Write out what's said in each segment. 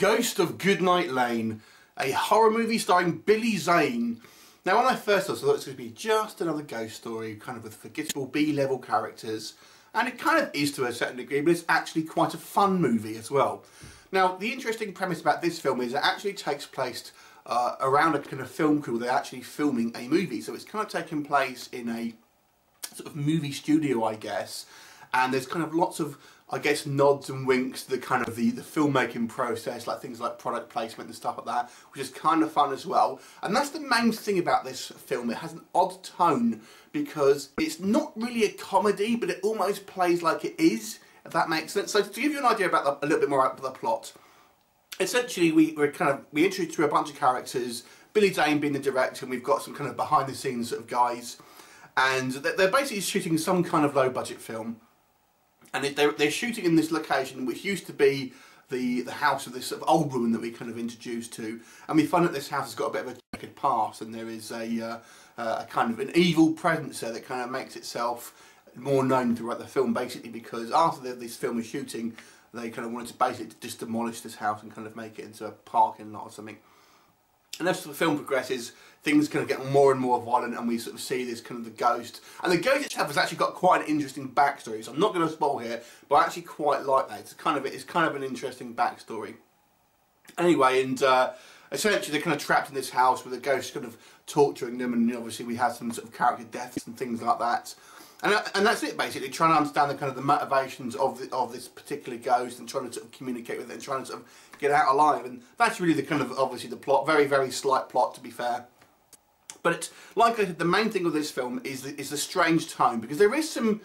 Ghost of Goodnight Lane, a horror movie starring Billy Zane. Now when I first saw it, I thought it was going to be just another ghost story, kind of with forgettable B-level characters. And it kind of is to a certain degree, but it's actually quite a fun movie as well. Now the interesting premise about this film is it actually takes place around a kind of film crew. They're actually filming a movie, so it's kind of taking place in a sort of movie studio, I guess. And there's kind of lots of, I guess, nods and winks to the kind of the filmmaking process, like things like product placement and stuff like that, which is kind of fun as well. And that's the main thing about this film. It has an odd tone because it's not really a comedy, but it almost plays like it is, if that makes sense. So to give you an idea about a little bit more about the plot, essentially we're introduced to a bunch of characters, Billy Zane being the director, and we've got some kind of behind the scenes sort of guys, and they're basically shooting some kind of low budget film. And they're shooting in this location, which used to be the house of this sort of old woman that we kind of introduced to. And we find that this house has got a bit of a checkered past, and there is a kind of an evil presence there that kind of makes itself more known throughout the film, basically because after this film was shooting, they kind of wanted to basically just demolish this house and kind of make it into a parking lot or something. And as the film progresses, things kind of get more and more violent, and we sort of see this kind of the ghost. And the ghost itself has actually got quite an interesting backstory, so I'm not going to spoil here, but I actually quite like that. It's kind of an interesting backstory. Anyway, and essentially they're kind of trapped in this house with the ghost kind of torturing them, and obviously we have some sort of character deaths and things like that. And that's it, basically, trying to understand the kind of the motivations of this particular ghost and trying to sort of communicate with it and trying to sort of get out alive. And that's really the kind of, obviously, the plot. Very, very slight plot, to be fair. But like I said, the main thing with this film is the strange tone, because there is some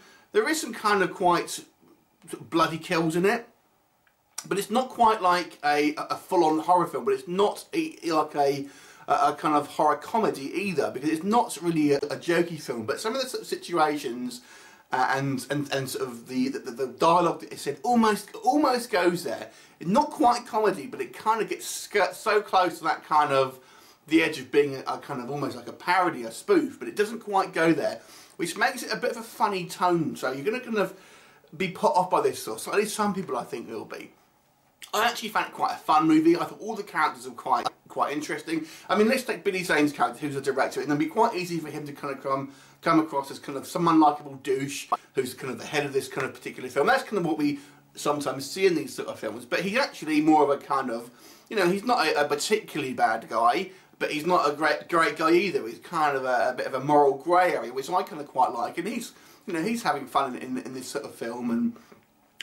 kind of quite bloody kills in it, but it's not quite like a full-on horror film. But it's not like a kind of horror comedy either, because it's not really a jokey film. But some of the sort of situations and sort of the dialogue that is said almost goes there. It's not quite comedy, but it kind of gets so close to that kind of the edge of being a kind of almost like a parody, a spoof, but it doesn't quite go there, which makes it a bit of a funny tone. So you're going to kind of be put off by this sort. So at least some people, I think, will be. I actually found it quite a fun movie. I thought all the characters were quite interesting. I mean, let's take Billy Zane's character, who's a director, and it'd be quite easy for him to kind of come across as kind of some unlikable douche who's kind of the head of this kind of particular film. That's kind of what we sometimes see in these sort of films. But he's actually more of a kind of, you know, he's not a particularly bad guy, but he's not a great guy either. He's kind of a bit of a moral grey area, which I kind of quite like. And he's having fun in this sort of film, and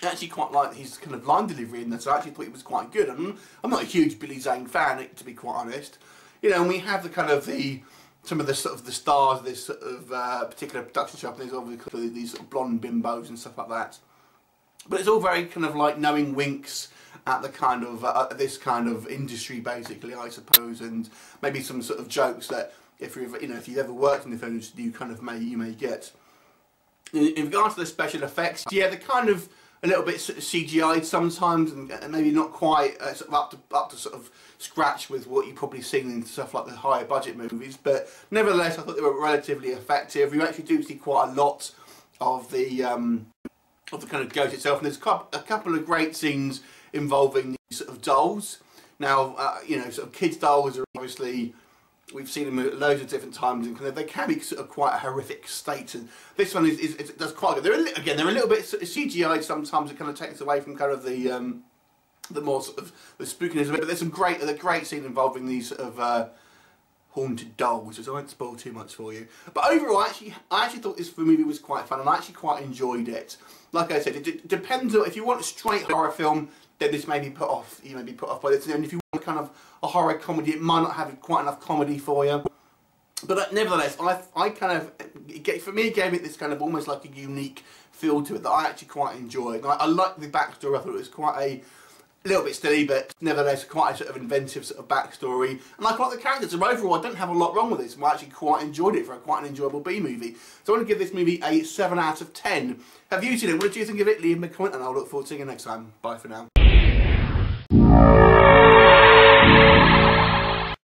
I actually quite like his kind of line delivery in this. I actually thought he was quite good. I'm not a huge Billy Zane fan, to be quite honest. You know, and we have the kind of some of the sort of the stars of this sort of particular production shop, and there's obviously these sort of blonde bimbos and stuff like that. But it's all very kind of like knowing winks at the kind of this kind of industry, basically, I suppose, and maybe some sort of jokes that if you've ever worked in the film industry, you may get. In regards to the special effects, yeah, they're kind of a little bit sort of CGI'd sometimes, and maybe not quite sort of up to sort of scratch with what you've probably seen in stuff like the higher budget movies. But nevertheless, I thought they were relatively effective. You actually do see quite a lot of the kind of ghost itself, and there's a couple of great scenes involving these sort of dolls. Now, you know, sort of kids' dolls are obviously, we've seen them loads of different times, and they can be sort of quite a horrific state. And this one does quite good. They're a little bit sort of CGI'd sometimes. It kind of takes away from kind of the more sort of the spookiness of it. But there's some great scenes involving these sort of haunted dolls, which I won't spoil too much for you. But overall, I actually thought this movie was quite fun, and I actually quite enjoyed it. Like I said, it depends on, if you want a straight horror film, then this may be put off. You may be put off by this. And if you want kind of a horror comedy, it might not have quite enough comedy for you. But nevertheless, I kind of, for me, it gave it this kind of almost like a unique feel to it that I actually quite enjoyed. And I liked the backstory. I thought it was quite a little bit silly, but nevertheless quite a sort of inventive sort of backstory. And I quite like the characters. So overall, I don't have a lot wrong with this. I actually quite enjoyed it for quite an enjoyable B-movie. So I want to give this movie a 7 out of 10. Have you seen it? What did you think of it? Leave me a comment, and I'll look forward to seeing you next time. Bye for now.